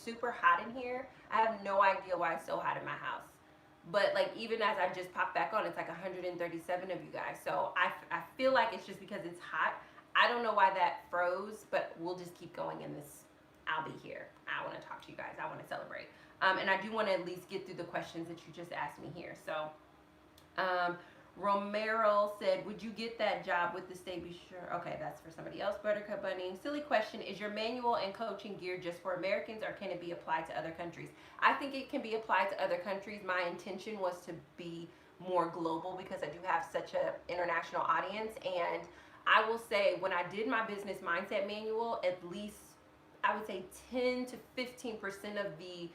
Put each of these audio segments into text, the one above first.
super hot in here. I have no idea why it's so hot in my house. But like even as I just popped back on, it's like 137 of you guys. So I feel like it's just because it's hot. I don't know why that froze, but we'll just keep going in this. I'll be here. I want to talk to you guys. I want to celebrate. And I do want to at least get through the questions that you just asked me here. So um, Romero said, would you get that job with the state? Be sure. Okay, that's for somebody else. Buttercup Bunny. Silly question. Is your manual and coaching geared just for Americans, or can it be applied to other countries? I think it can be applied to other countries. My intention was to be more global because I do have such an international audience. And I will say, when I did my business mindset manual, at least I would say 10 to 15% of the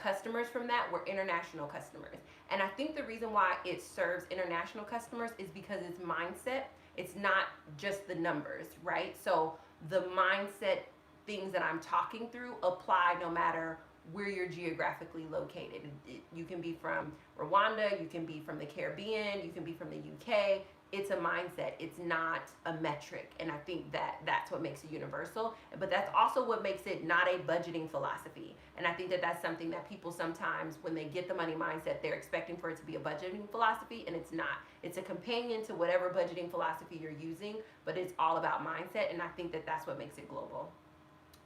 customers from that were international customers. And I think the reason why it serves international customers is because it's mindset. It's not just the numbers, right? So the mindset things that I'm talking through apply no matter where you're geographically located. You can be from Rwanda, you can be from the Caribbean, you can be from the UK. It's a mindset. It's not a metric. And I think that that's what makes it universal. But that's also what makes it not a budgeting philosophy. And I think that that's something that people sometimes, when they get the money mindset, they're expecting for it to be a budgeting philosophy, and it's not. It's a companion to whatever budgeting philosophy you're using, but it's all about mindset, and I think that that's what makes it global.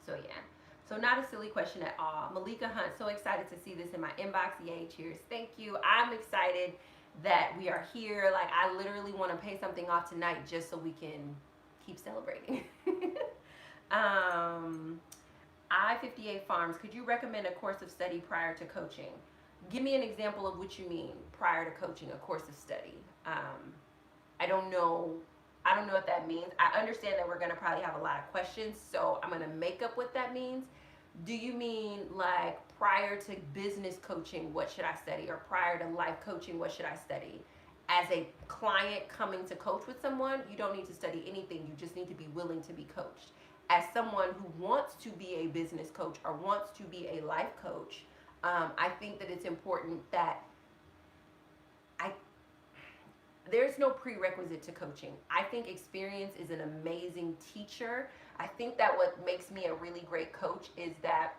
So yeah. So not a silly question at all. Malika Hunt, so excited to see this in my inbox. Yay, cheers. Thank you. I'm excited that we are here. Like, I literally want to pay something off tonight just so we can keep celebrating. I-58 Farms, could you recommend a course of study prior to coaching? Give me an example of what you mean prior to coaching, a course of study. I don't know what that means. I understand that we're going to probably have a lot of questions, so I'm going to make up what that means. Do you mean like prior to business coaching, what should I study? Or prior to life coaching, what should I study? As a client coming to coach with someone, you don't need to study anything. You just need to be willing to be coached. As someone who wants to be a business coach or wants to be a life coach, I think that it's important that there's no prerequisite to coaching. I think experience is an amazing teacher. I think that what makes me a really great coach is that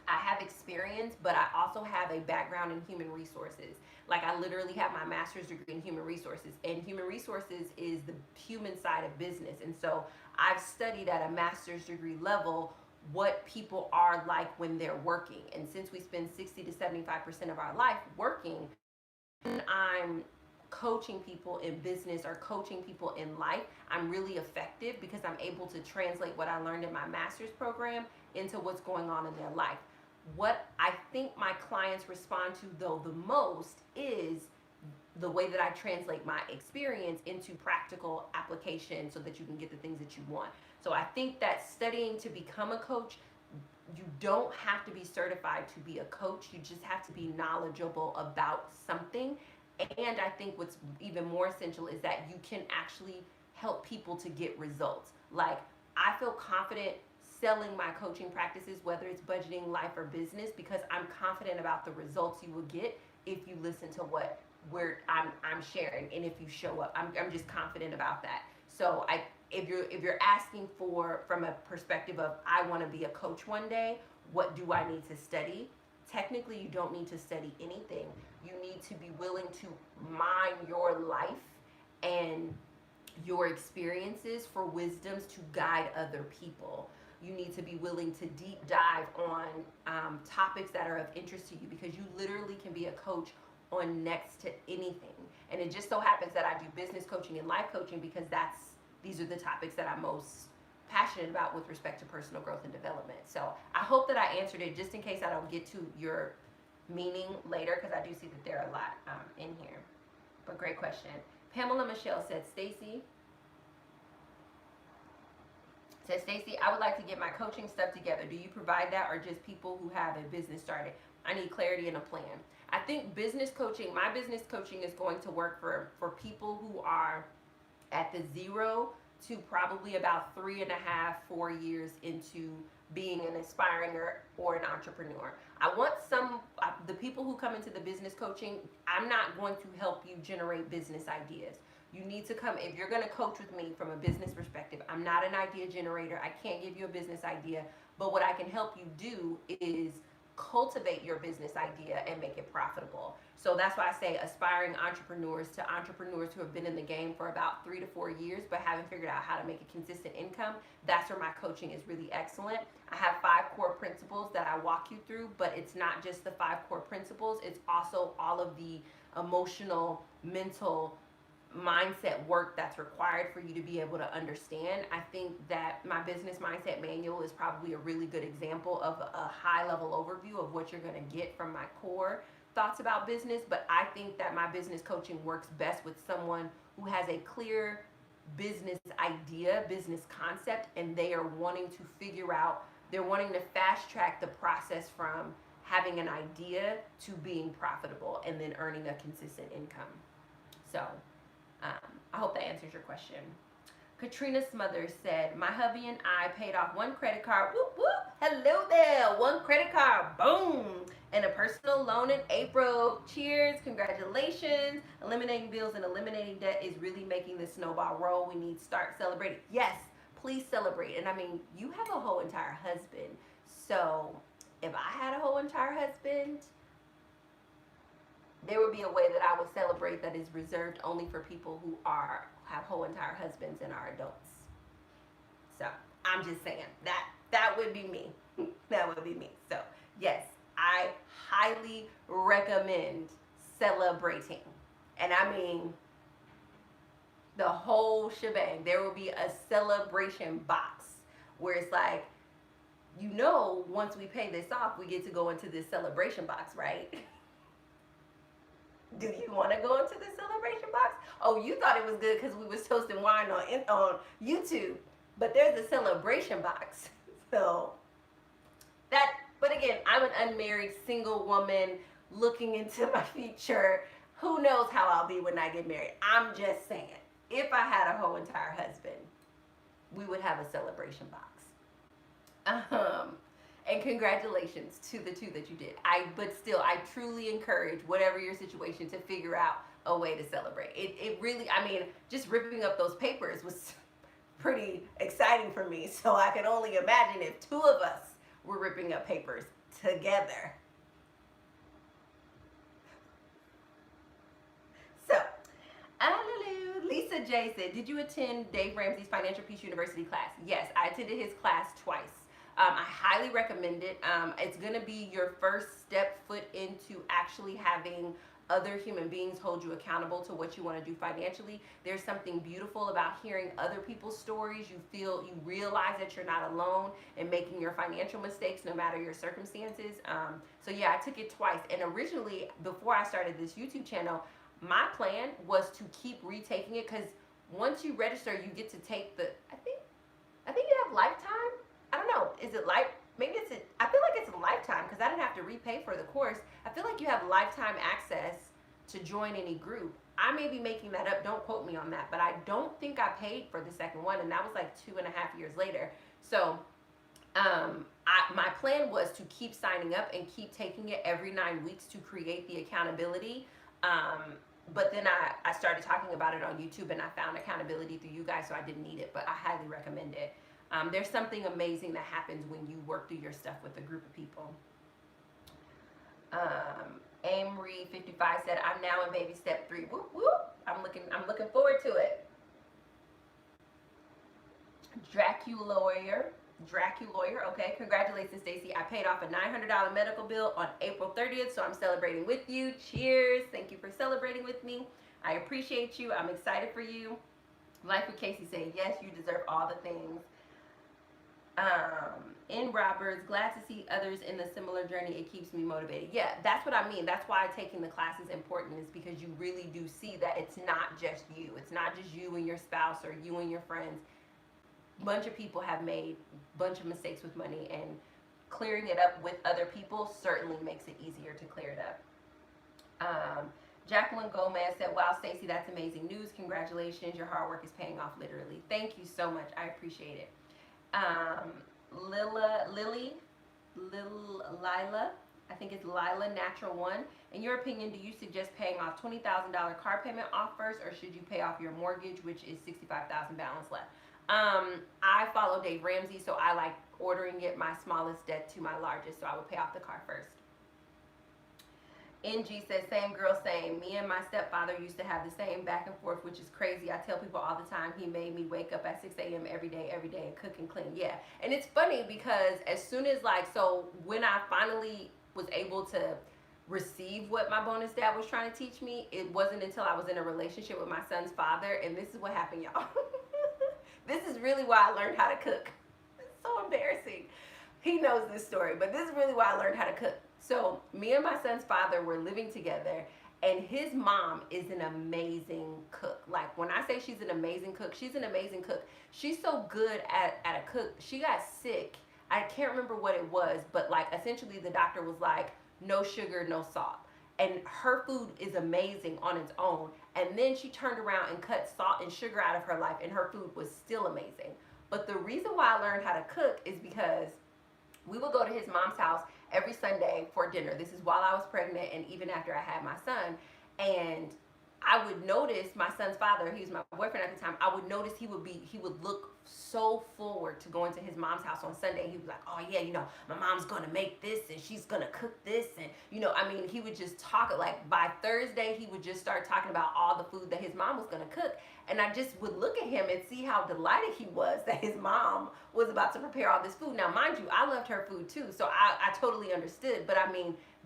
I have experience, but I also have a background in human resources. Like, I literally have my master's degree in human resources, and human resources is the human side of business. And so I've studied at a master's degree level what people are like when they're working. And since we spend 60 to 75% of our life working, I'm coaching people in business or coaching people in life, I'm really effective because I'm able to translate what I learned in my master's program into what's going on in their life. What I think my clients respond to, though, the most is the way that I translate my experience into practical application so that you can get the things that you want. So I think that studying to become a coach, you don't have to be certified to be a coach. You just have to be knowledgeable about something. And I think what's even more essential is that you can actually help people to get results. Like, I feel confident selling my coaching practices, whether it's budgeting, life, or business, because I'm confident about the results you will get if you listen to what I'm sharing, and if you show up. I'm just confident about that. So if you're asking for, from a perspective of, I want to be a coach one day, what do I need to study? Technically, you don't need to study anything. You need to be willing to mine your life and your experiences for wisdoms to guide other people. You need to be willing to deep dive on topics that are of interest to you, because you literally can be a coach on next to anything. And it just so happens that I do business coaching and life coaching because these are the topics that I'm most passionate about with respect to personal growth and development. So I hope that I answered it, just in case I don't get to your meaning later, because I do see that there are a lot in here. But great question. Pamela Michelle said, Stacey, I would like to get my coaching stuff together. Do you provide that, or just people who have a business started? I need clarity and a plan. I think business coaching, my business coaching is going to work for people who are at the 0 to probably about 3.5, 4 years into being an aspiring or an entrepreneur. I want the people who come into the business coaching, I'm not going to help you generate business ideas. You need to come, if you're going to coach with me from a business perspective, I'm not an idea generator. I can't give you a business idea. But what I can help you do is cultivate your business idea and make it profitable. So that's why I say aspiring entrepreneurs to entrepreneurs who have been in the game for about 3 to 4 years but haven't figured out how to make a consistent income. That's where my coaching is really excellent. I have 5 core principles that I walk you through, but it's not just the 5 core principles, it's also all of the emotional, mental, mindset work that's required for you to be able to understand. I think that my business mindset manual is probably a really good example of a high level overview of what you're going to get from my core thoughts about business. But I think that my business coaching works best with someone who has a clear business idea, business concept, and they are wanting to figure out, they're wanting to fast track the process from having an idea to being profitable and then earning a consistent income. So I hope that answers your question. Katrina Smothers said, my hubby and I paid off 1 credit card. Whoop, whoop. Hello there. 1 credit card. Boom. And a personal loan in April. Cheers. Congratulations. Eliminating bills and eliminating debt is really making this snowball roll. We need to start celebrating. Yes, please celebrate. And I mean, you have a whole entire husband. So if I had a whole entire husband, there would be a way that I would celebrate that is reserved only for people who have whole entire husbands and are adults. So I'm just saying that would be me. That would be me. So yes, I highly recommend celebrating. And I mean the whole shebang. There will be a celebration box where it's like, once we pay this off, we get to go into this celebration box, right? Do you want to go into the celebration box? Oh, you thought it was good because we was toasting wine on YouTube, but there's a celebration box. So but again, I'm an unmarried single woman looking into my future. Who knows how I'll be when I get married? I'm just saying, if I had a whole entire husband, we would have a celebration box. And congratulations to the 2 that you did. But still, I truly encourage whatever your situation to figure out a way to celebrate. It really, I mean, just ripping up those papers was pretty exciting for me. So I can only imagine if 2 of us were ripping up papers together. So, Lisa J said, did you attend Dave Ramsey's Financial Peace University class? Yes, I attended his class twice. I highly recommend it. It's going to be your first step foot into actually having other human beings hold you accountable to what you want to do financially. There's something beautiful about hearing other people's stories. You realize that you're not alone in making your financial mistakes no matter your circumstances. So yeah, I took it twice. And originally, before I started this YouTube channel, my plan was to keep retaking it, because once you register, you get to take I think you have lifetime. I don't know. Is it maybe I feel like it's a lifetime because I didn't have to repay for the course. I feel like you have lifetime access to join any group. I may be making that up. Don't quote me on that. But I don't think I paid for the second one. And that was like 2.5 years later. So my plan was to keep signing up and keep taking it every 9 weeks to create the accountability. But then I started talking about it on YouTube, and I found accountability through you guys, so I didn't need it. But I highly recommend it. There's something amazing that happens when you work through your stuff with a group of people. Amory 55 said, I'm now in baby step 3. Whoop whoop. I'm looking forward to it. Draculoyer. Okay, congratulations, Stacey. I paid off a $900 medical bill on April 30th, so I'm celebrating with you. Cheers. Thank you for celebrating with me. I appreciate you. I'm excited for you. Life with Casey saying, yes, you deserve all the things. In Roberts, glad to see others in the similar journey. It keeps me motivated. Yeah, that's what I mean. That's why taking the class is important, is because you really do see that it's not just you. It's not just you and your spouse or you and your friends. A bunch of people have made a bunch of mistakes with money, and clearing it up with other people certainly makes it easier to clear it up. Jacqueline Gomez said, wow, Stacey, that's amazing news. Congratulations. Your hard work is paying off, literally. Thank you so much. I appreciate it. Lila, I think it's Lila Natural One. In your opinion, do you suggest paying off $20,000 car payment off first, or should you pay off your mortgage, which is $65,000 balance left? I follow Dave Ramsey, so I like ordering it my smallest debt to my largest, so I would pay off the car first. NG says, same girl, same. Me and my stepfather used to have the same back and forth, which is crazy. I tell people all the time, he made me wake up at 6 a.m. every day, and cook and clean. Yeah. And it's funny because as soon as so when I finally was able to receive what my bonus dad was trying to teach me, it wasn't until I was in a relationship with my son's father. And this is what happened, y'all. This is really why I learned how to cook. It's so embarrassing. He knows this story, but this is really why I learned how to cook. So me and my son's father were living together, and his mom is an amazing cook. Like, when I say she's an amazing cook, she's an amazing cook. She's so good at a cook. She got sick. I can't remember what it was, but essentially the doctor was like, no sugar, no salt. And her food is amazing on its own. And then she turned around and cut salt and sugar out of her life, and her food was still amazing. But the reason why I learned how to cook is because we would go to his mom's house every Sunday for dinner. This is while I was pregnant and even after I had my son. And I would notice my son's father, he was my boyfriend at the time, I would notice he would look so forward to going to his mom's house on Sunday. He was like, oh yeah, my mom's gonna make this and she's gonna cook this. And he would just talk, by Thursday, he would just start talking about all the food that his mom was gonna cook. And I just would look at him and see how delighted he was that his mom was about to prepare all this food. Now, mind you, I loved her food too, so I totally understood. But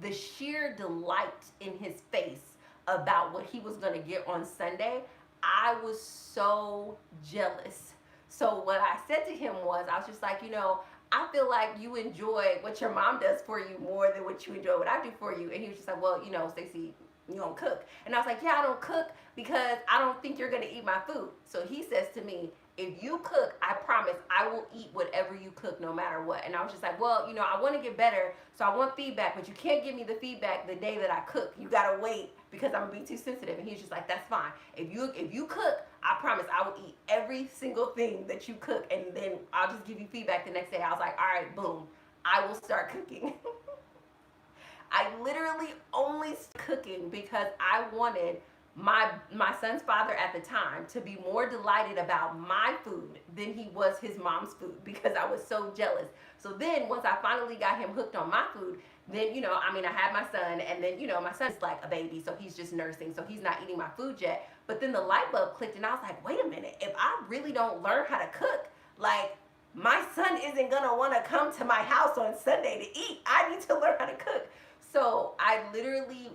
the sheer delight in his face about what he was gonna get on Sunday, I was so jealous. So what I said to him was, I was just like, I feel like you enjoy what your mom does for you more than what you enjoy what I do for you. And he was just like, well, Stacey, you don't cook. And I was like, yeah, I don't cook because I don't think you're gonna eat my food. So he says to me, if you cook, I promise I will eat whatever you cook no matter what. And I was just like, well, I want to get better, so I want feedback, but you can't give me the feedback the day that I cook. You gotta wait because I'm gonna be too sensitive. And he's just like, that's fine. If you cook, I promise I will eat every single thing that you cook, and then I'll just give you feedback the next day. I was like, all right, boom, I will start cooking. I literally only started cooking because I wanted my son's father at the time to be more delighted about my food than he was his mom's food, because I was so jealous. So then once I finally got him hooked on my food, then I had my son, and then my son's like a baby, so he's just nursing, so he's not eating my food yet. But then the light bulb clicked, and I was like, wait a minute, if I really don't learn how to cook, my son isn't gonna want to come to my house on Sunday to eat. I need to learn how to cook. So I literally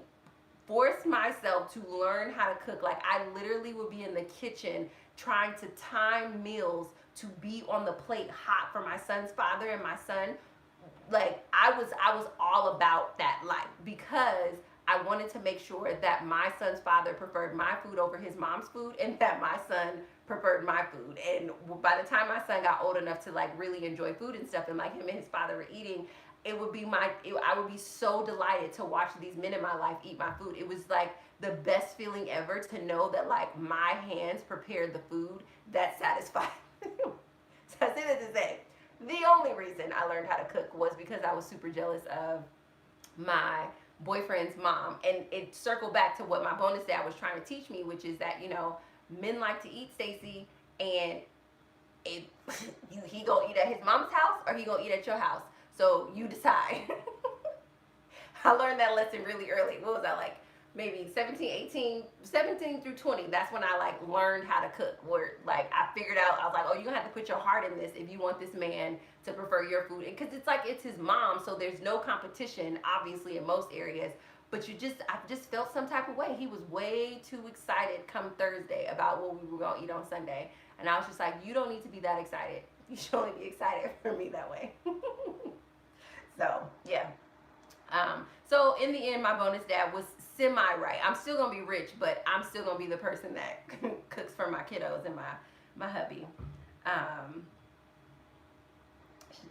forced myself to learn how to cook. I literally would be in the kitchen trying to time meals to be on the plate hot for my son's father and my son. I was all about that life, because I wanted to make sure that my son's father preferred my food over his mom's food, and that my son preferred my food. And by the time my son got old enough to really enjoy food and stuff, and him and his father were eating, I would be so delighted to watch these men in my life eat my food. It was the best feeling ever to know that my hands prepared the food that satisfied. So I say that to say, the only reason I learned how to cook was because I was super jealous of my boyfriend's mom. And it circled back to what my bonus dad was trying to teach me, which is that, men like to eat, Stacey, and he gonna eat at his mom's house or he gonna eat at your house. So you decide. I learned that lesson really early. What was I, maybe 17 through 20? That's when I learned how to cook. Where I figured out, I was like, oh, you're gonna have to put your heart in this if you want this man to prefer your food. And because it's his mom, so there's no competition, obviously, in most areas. But I just felt some type of way. He was way too excited come Thursday about what we were gonna eat on Sunday. And I was just like, you don't need to be that excited. You should only be excited for me that way. So, yeah. So in the end, my bonus dad was semi-right. I'm still going to be rich, but I'm still going to be the person that cooks for my kiddos and my hubby.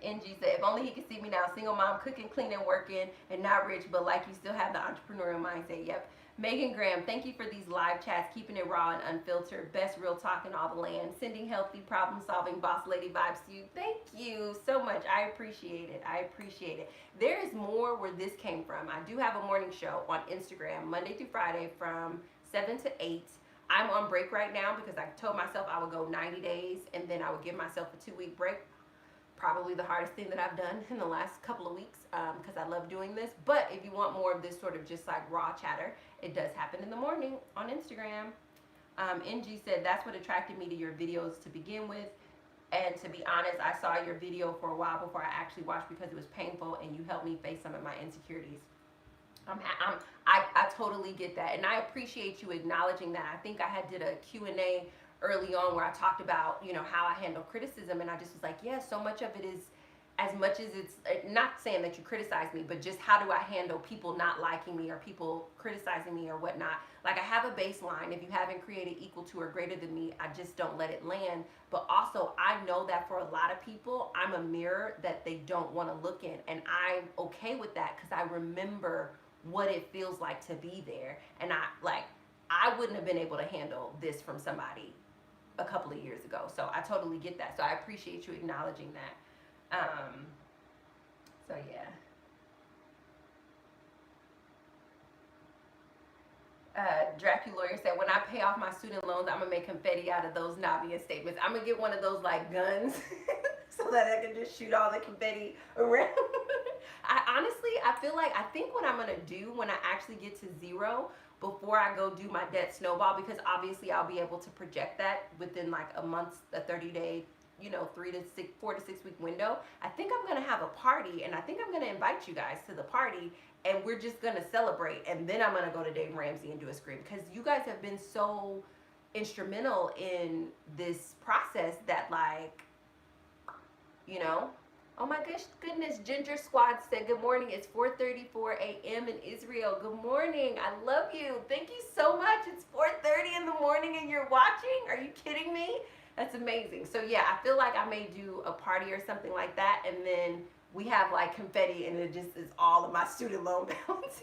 NG said, if only he could see me now, single mom, cooking, cleaning, working, and not rich, but you still have the entrepreneurial mindset. Yep. Megan Graham, thank you for these live chats, keeping it raw and unfiltered. Best real talk in all the land. Sending healthy, problem-solving, boss lady vibes to you. Thank you so much. I appreciate it. I appreciate it. There is more where this came from. I do have a morning show on Instagram, Monday through Friday from 7 to 8. I'm on break right now because I told myself I would go 90 days and then I would give myself a 2-week break. probably the hardest thing that I've done in the last couple of weeks because I love doing this. But if you want more of this sort of just like raw chatter, it does happen in the morning on Instagram. NG said, that's what attracted me to your videos to begin with. And to be honest, I saw your video for a while before I actually watched because it was painful and you helped me face some of my insecurities. I totally get that. And I appreciate you acknowledging that. I think I did a Q&A early on where I talked about, you know, how I handle criticism. And I just was like, yeah, so much of it is, as much as it's not saying that you criticize me, but just how do I handle people not liking me or people criticizing me or whatnot. Like I have a baseline. If you haven't created equal to or greater than me, I just don't let it land. But also I know that for a lot of people, I'm a mirror that they don't want to look in. And I'm okay with that because I remember what it feels like to be there. And I wouldn't have been able to handle this from somebody a couple of years ago. So I totally get that. So I appreciate you acknowledging that. So yeah. Dracula said, when I pay off my student loans, I'm gonna make confetti out of those Navian statements. I'm gonna get one of those like guns so that I can just shoot all the confetti around. I think what I'm gonna do when I actually get to zero, before I go do my debt snowball, because obviously I'll be able to project that within like a month, a 30-day, 4 to 6 week window. I think I'm gonna have a party, and I think I'm gonna invite you guys to the party, and we're just gonna celebrate, and then I'm gonna go to Dave Ramsey and do a scream, because you guys have been so instrumental in this process that, like, oh my goodness, Ginger Squad said, good morning, it's 4:34 a.m. in Israel. Good morning, I love you. Thank you so much. It's 4:30 in the morning and you're watching? Are you kidding me? That's amazing. So yeah, I feel like I may do a party or something like that, and then we have like confetti and it just is all of my student loan balances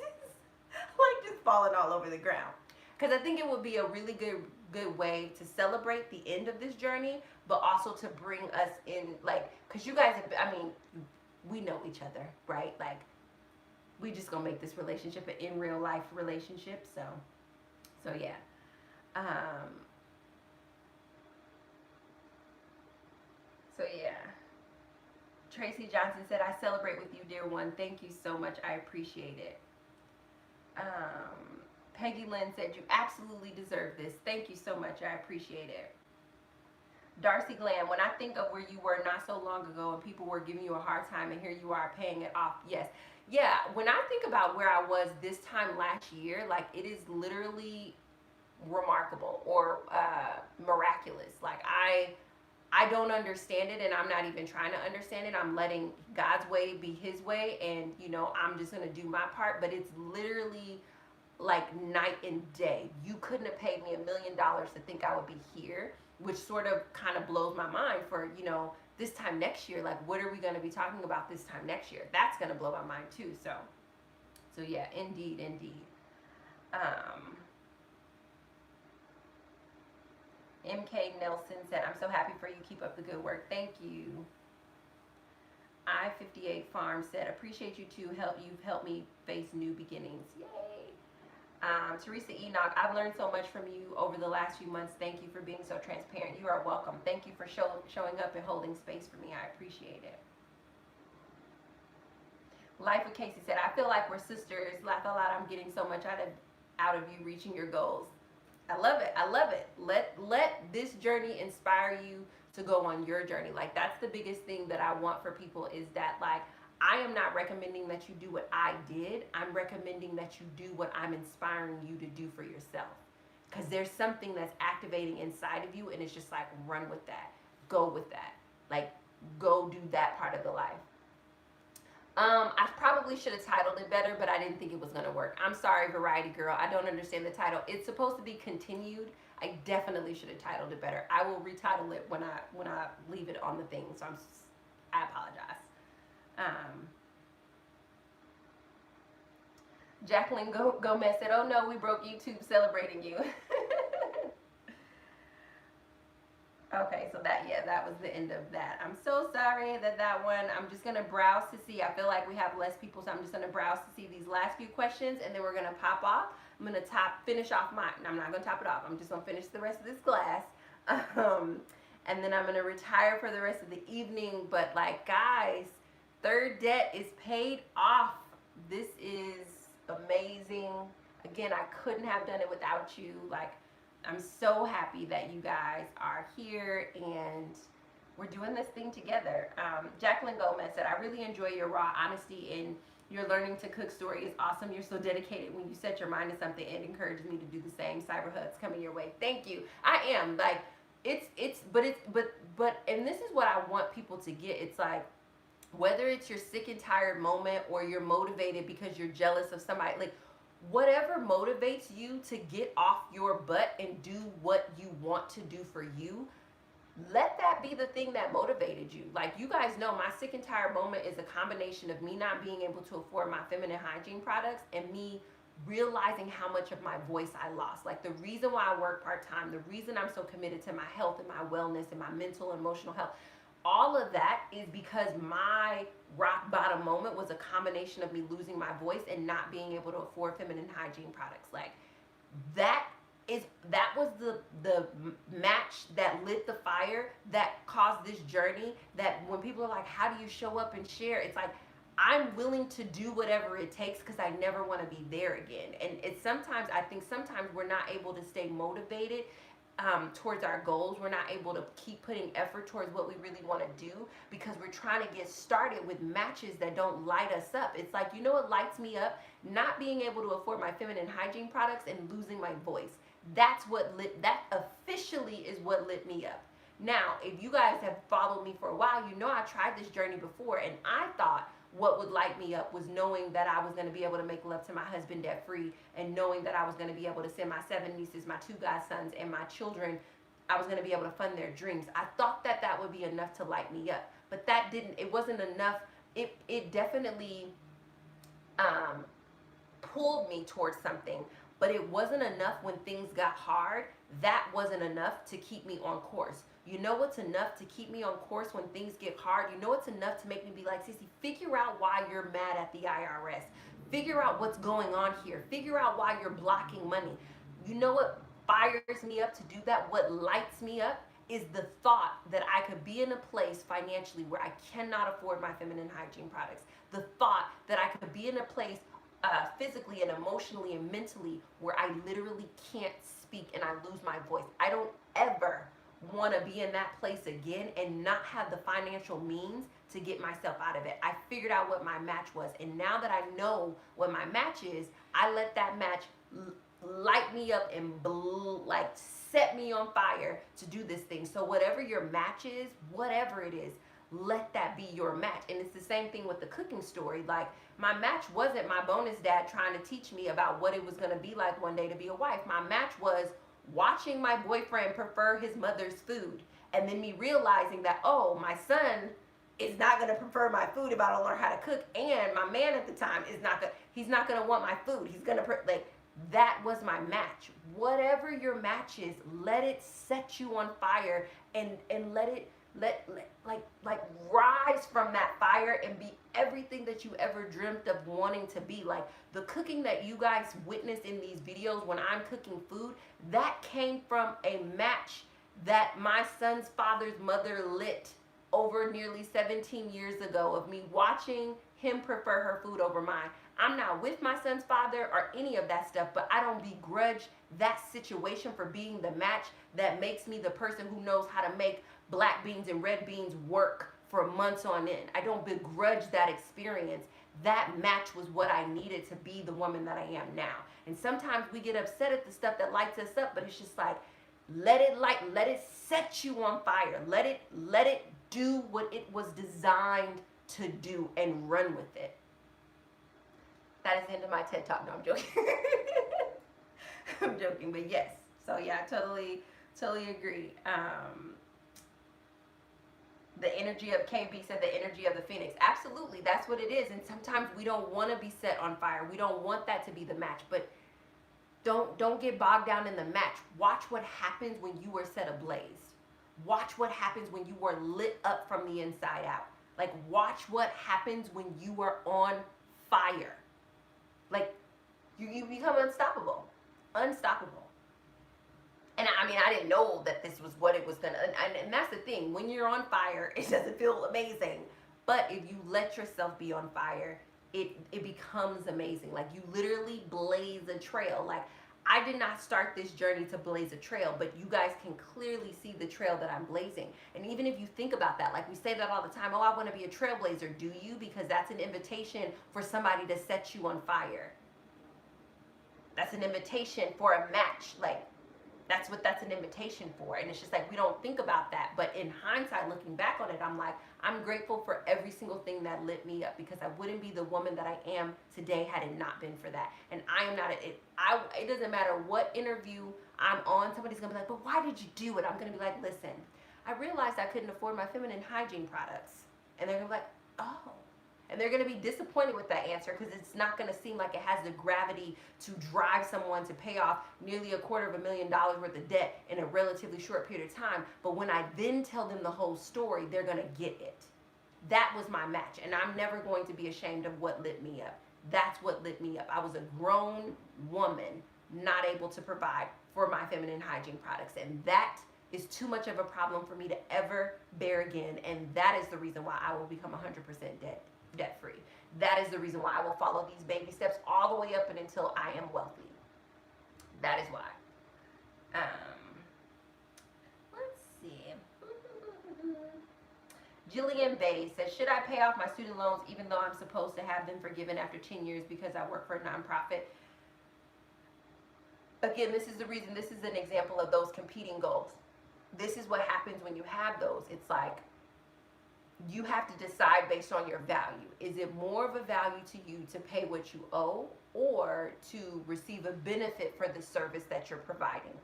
like just falling all over the ground. Because I think it would be a really good way to celebrate the end of this journey, but also to bring us in, like, because you guys have, we know each other, right? Like, we just gonna make this relationship an in real life relationship. So yeah. So yeah. Tracy Johnson said, I celebrate with you, dear one. Thank you so much. I appreciate it. Peggy Lynn said, you absolutely deserve this. Thank you so much. I appreciate it. Darcy Glam, when I think of where you were not so long ago and people were giving you a hard time and here you are paying it off. Yes. Yeah, when I think about where I was this time last year, like, it is literally remarkable or miraculous. Like, I don't understand it, and I'm not even trying to understand it. I'm letting God's way be his way, and I'm just gonna do my part. But it's literally like night and day. You couldn't have paid me $1 million to think I would be here, which sort of kind of blows my mind for this time next year. Like, what are we going to be talking about this time next year? That's going to blow my mind too. So yeah, indeed. MK Nelson said, I'm so happy for you. Keep up the good work. Thank you. I-58 Farm said, appreciate you too. You've helped me face new beginnings. Yay. Teresa Enoch, I've learned so much from you over the last few months. Thank you for being so transparent. You are welcome. Thank you for showing up and holding space for me. I appreciate it. Life with Casey said, I feel like we're sisters. Laugh a lot. I'm getting so much out of you reaching your goals. I love it. I love it. Let this journey inspire you to go on your journey. Like, that's the biggest thing that I want for people, is that, like, I am not recommending that you do what I did. I'm recommending that you do what I'm inspiring you to do for yourself. Because there's something that's activating inside of you, and it's just like, run with that. Go with that. Like, go do that part of the life. I probably should have titled it better, but I didn't think it was going to work. I'm sorry, Variety Girl. I don't understand the title. It's supposed to be continued. I definitely should have titled it better. I will retitle it when I leave it on the thing. So I apologize. Jacqueline Gomez said, oh no, we broke YouTube celebrating you. Okay, so that was the end of that. I'm so sorry that one, I'm just going to browse to see. I feel like we have less people, so I'm just going to browse to see these last few questions, and then we're going to pop off. I'm going to finish off I'm not going to top it off. I'm just going to finish the rest of this glass. and then I'm gonna retire for the rest of the evening. But like, guys, third debt is paid off. This is amazing. Again, I couldn't have done it without you. Like, I'm so happy that you guys are here and we're doing this thing together. Jacqueline Gomez said, I really enjoy your raw honesty and your learning to cook story is awesome. You're so dedicated. When you set your mind to something, it encourages me to do the same. Cyber hugs coming your way. Thank you. I am like, but and this is what I want people to get. It's like, whether it's your sick and tired moment or you're motivated because you're jealous of somebody, like, whatever motivates you to get off your butt and do what you want to do for you, let that be the thing that motivated you. Like, you guys know my sick and tired moment is a combination of me not being able to afford my feminine hygiene products and me realizing how much of my voice I lost. Like, the reason why I work part-time, the reason I'm so committed to my health and my wellness and my mental and emotional health, all of that is because my rock bottom moment was a combination of me losing my voice and not being able to afford feminine hygiene products. Like, that was the match that lit the fire that caused this journey. That when people are like, how do you show up and share, it's like, I'm willing to do whatever it takes because I never want to be there again. And it's sometimes, I think sometimes we're not able to stay motivated towards our goals. We're not able to keep putting effort towards what we really want to do because we're trying to get started with matches that don't light us up. It's like, you know what lights me up? Not being able to afford my feminine hygiene products and losing my voice. That officially is what lit me up. Now, if you guys have followed me for a while, you know I tried this journey before, and I thought what would light me up was knowing that I was going to be able to make love to my husband debt free, and knowing that I was going to be able to send my 7 nieces, my 2 godsons, and my children, I was going to be able to fund their dreams. I thought that that would be enough to light me up, but that didn't. It wasn't enough. It definitely pulled me towards something, but it wasn't enough when things got hard. That wasn't enough to keep me on course. You know what's enough to keep me on course when things get hard? You know what's enough to make me be like, Stacey, figure out why you're mad at the IRS. Figure out what's going on here. Figure out why you're blocking money. You know what fires me up to do that? What lights me up is the thought that I could be in a place financially where I cannot afford my feminine hygiene products. The thought that I could be in a place physically and emotionally and mentally where I literally can't speak and I lose my voice. I don't ever want to be in that place again and not have the financial means to get myself out of it. I figured out what my match was, and now that I know what my match is, I let that match light me up and like set me on fire to do this thing. So whatever your match is, whatever it is, let that be your match. And it's the same thing with the cooking story. Like, my match wasn't my bonus dad trying to teach me about what it was going to be like one day to be a wife. My match was watching my boyfriend prefer his mother's food, and then me realizing that, oh, my son is not going to prefer my food if I don't learn how to cook, and my man at the time is not going, he's not going to want my food. He's going to like, that was my match. Whatever your match is, let it set you on fire, and let it like rise from that fire and be everything that you ever dreamt of wanting to be. Like, the cooking that you guys witness in these videos when I'm cooking food, that came from a match that my son's father's mother lit over nearly 17 years ago, of me watching him prefer her food over mine. I'm not with my son's father or any of that stuff, but I don't begrudge that situation for being the match that makes me the person who knows how to make black beans and red beans work for months on end. I don't begrudge that experience. That match was what I needed to be the woman that I am now. And sometimes we get upset at the stuff that lights us up, but it's just like, let it set you on fire. Let it do what it was designed to do and run with it. That is the end of my TED Talk. No, I'm joking. I'm joking, but yes. So yeah, totally agree. The energy of KB said the energy of the phoenix. Absolutely, that's what it is. And sometimes we don't want to be set on fire. We don't want that to be the match. But don't get bogged down in the match. Watch what happens when you are set ablaze. Watch what happens when you are lit up from the inside out. Like, watch what happens when you are on fire. Like, you become unstoppable. Unstoppable. And I mean, I didn't know told that this was what it was gonna, and that's the thing. When you're on fire, it doesn't feel amazing. But if you let yourself be on fire, it becomes amazing. Like, you literally blaze a trail. Like, I did not start this journey to blaze a trail, but you guys can clearly see the trail that I'm blazing. And even if you think about that, like we say that all the time, oh, I want to be a trailblazer. Do you? Because that's an invitation for somebody to set you on fire. That's an invitation for a match. Like, that's what that's an invitation for. And it's just like, we don't think about that. But in hindsight, looking back on it, I'm like, I'm grateful for every single thing that lit me up, because I wouldn't be the woman that I am today had it not been for that. And I am not, it doesn't matter what interview I'm on, somebody's gonna be like, but why did you do it? I'm gonna be like, listen, I realized I couldn't afford my feminine hygiene products. And they're gonna be like, oh. And they're going to be disappointed with that answer, because it's not going to seem like it has the gravity to drive someone to pay off nearly $250,000 worth of debt in a relatively short period of time. But when I then tell them the whole story, they're going to get it. That was my match. And I'm never going to be ashamed of what lit me up. That's what lit me up. I was a grown woman not able to provide for my feminine hygiene products. And that is too much of a problem for me to ever bear again. And that is the reason why I will become 100% debt-free. That is the reason why I will follow these baby steps all the way up and until I am wealthy. That is why. Let's see. Jillian Bay says, should I pay off my student loans even though I'm supposed to have them forgiven after 10 years because I work for a nonprofit? Again, this is the reason, this is an example of those competing goals. This is what happens when you have those. It's like, you have to decide based on your value. Is it more of a value to you to pay what you owe, or to receive a benefit for the service that you're providing?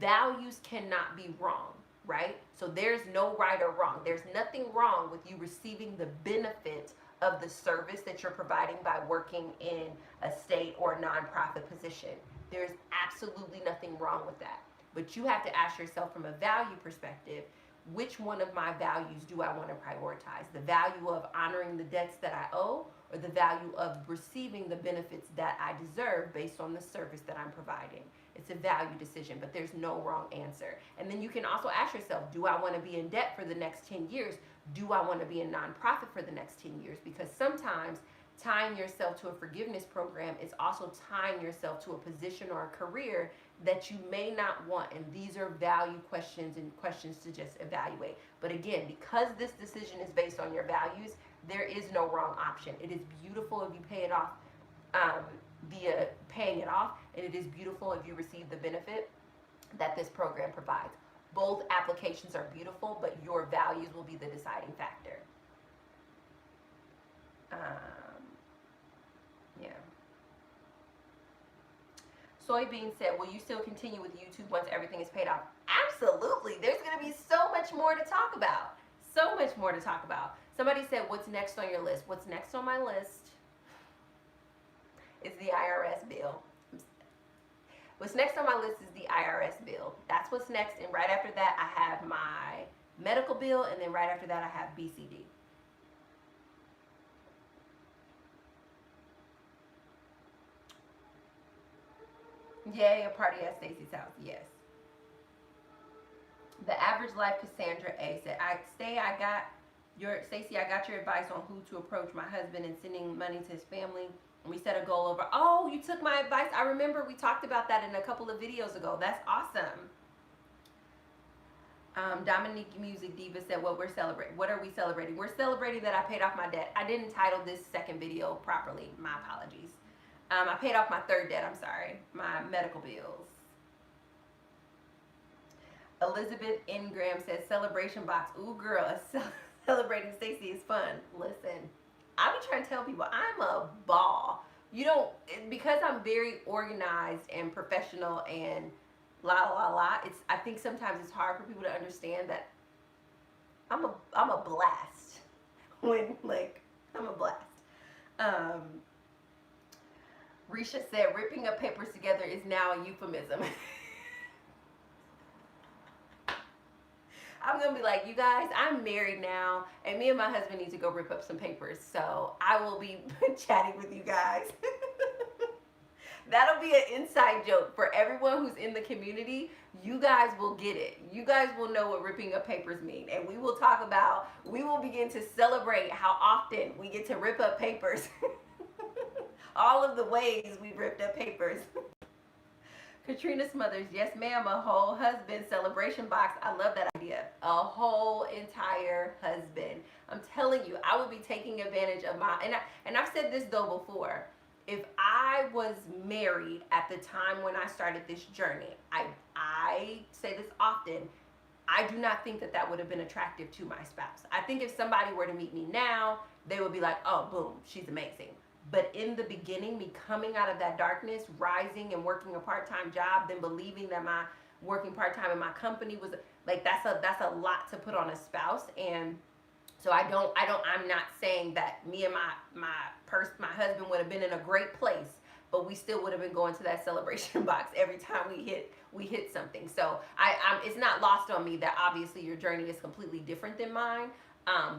Values cannot be wrong, right? So there's no right or wrong. There's nothing wrong with you receiving the benefit of the service that you're providing by working in a state or nonprofit position. There's absolutely nothing wrong with that. But you have to ask yourself, from a value perspective, which one of my values do I want to prioritize? The value of honoring the debts that I owe, or the value of receiving the benefits that I deserve based on the service that I'm providing? It's a value decision, but there's no wrong answer. And then you can also ask yourself, do I want to be in debt for the next 10 years? Do I want to be a nonprofit for the next 10 years? Because sometimes tying yourself to a forgiveness program is also tying yourself to a position or a career that you may not want. And these are value questions and questions to just evaluate. But again, because this decision is based on your values, there is no wrong option. It is beautiful if you pay it off via paying it off, and it is beautiful if you receive the benefit that this program provides. Both applications are beautiful, but your values will be the deciding factor. Yeah. Soybean said, will you still continue with YouTube once everything is paid off? Absolutely. There's going to be so much more to talk about. So much more to talk about. Somebody said, what's next on your list? What's next on my list is the IRS bill. What's next on my list is the IRS bill. That's what's next. And right after that, I have my medical bill. And then right after that, I have BCD. Yay, a party at Stacey's house. Yes. The Average Life Cassandra A said, Stacey, I got your advice on who to approach my husband and sending money to his family. And we set a goal over. Oh, you took my advice. I remember we talked about that in a couple of videos ago. That's awesome. Dominique Music Diva said, what are we celebrating? We're celebrating that I paid off my debt. I didn't title this second video properly. My apologies. I paid off my third debt, I'm sorry. My medical bills. Elizabeth Ingram says, celebration box. Ooh, girl, celebrating Stacey is fun. Listen, I be trying to tell people, I'm a ball. You don't, because I'm very organized and professional and I think sometimes it's hard for people to understand that I'm a blast. When, like, I'm a blast. Risha said, ripping up papers together is now a euphemism. I'm going to be like, you guys, I'm married now, and me and my husband need to go rip up some papers. So I will be chatting with you guys. That'll be an inside joke for everyone who's in the community. You guys will get it. You guys will know what ripping up papers mean. And we will begin to celebrate how often we get to rip up papers. All of the ways we ripped up papers. Katrina Smothers, yes ma'am, a whole husband celebration box. I love that idea. A whole entire husband. I'm telling you, I would be taking advantage of and I've said this though before. If I was married at the time when I started this journey, I say this often, I do not think that would have been attractive to my spouse. I think if somebody were to meet me now, they would be like, oh, boom, she's amazing. But in the beginning, me coming out of that darkness, rising and working a part-time job, then believing that my working part-time in my company was like, that's a lot to put on a spouse. And so I'm not saying that me and my husband would have been in a great place, but we still would have been going to that celebration box every time we hit something. So it's not lost on me that obviously your journey is completely different than mine.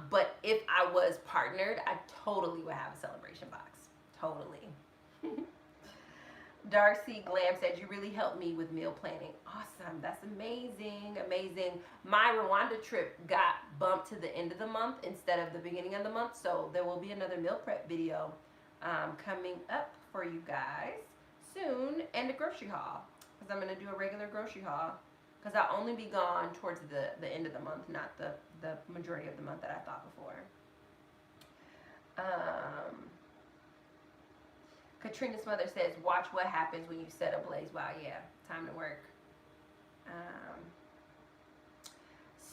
But if I was partnered, I totally would have a celebration box. Totally. Darcy Glam said, you really helped me with meal planning. Awesome. That's amazing. Amazing. My Rwanda trip got bumped to the end of the month instead of the beginning of the month. So there will be another meal prep video coming up for you guys soon, and a grocery haul, because I'm going to do a regular grocery haul, because I'll only be gone towards the end of the month, not the majority of the month that I thought before. Katrina's mother says, watch what happens when you set ablaze. Wow, yeah, time to work.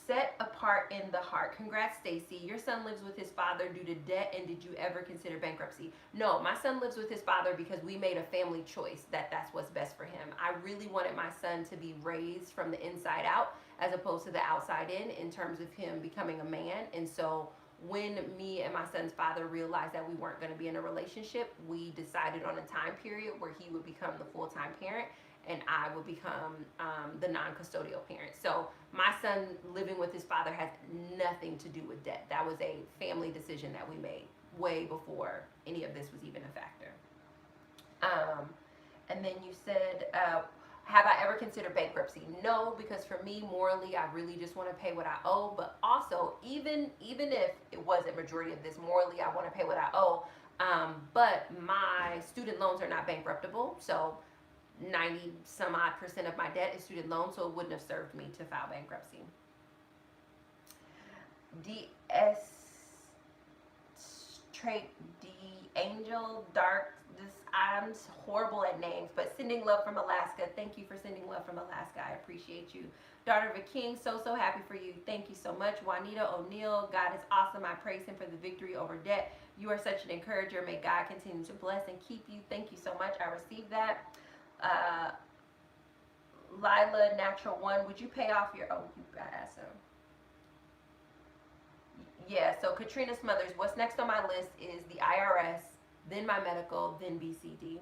Set apart in the heart. Congrats, Stacey. Your son lives with his father due to debt, and did you ever consider bankruptcy? No, my son lives with his father because we made a family choice that's what's best for him. I really wanted my son to be raised from the inside out as opposed to the outside in terms of him becoming a man. And so when me and my son's father realized that we weren't going to be in a relationship, we decided on a time period where he would become the full-time parent and I would become the non-custodial parent. So my son living with his father has nothing to do with debt. That was a family decision that we made way before any of this was even a factor. And then you said, have I ever considered bankruptcy? No, because for me, morally, I really just want to pay what I owe. But also, even if it wasn't majority of this, morally, I want to pay what I owe. But my student loans are not bankruptable. So 90-some-odd% of my debt is student loan. So it wouldn't have served me to file bankruptcy. DS Trait D Angel Dark. I'm horrible at names, but sending love from Alaska. Thank you for sending love from Alaska. I appreciate you. Daughter of a King, so happy for you. Thank you so much. Juanita O'Neill, God is awesome. I praise him for the victory over debt. You are such an encourager. May God continue to bless and keep you. Thank you so much. I received that. Lila Natural One, would you pay off your, oh, you got to ask him. Yeah, so Katrina Smothers, what's next on my list is the IRS, then my medical, then BCD.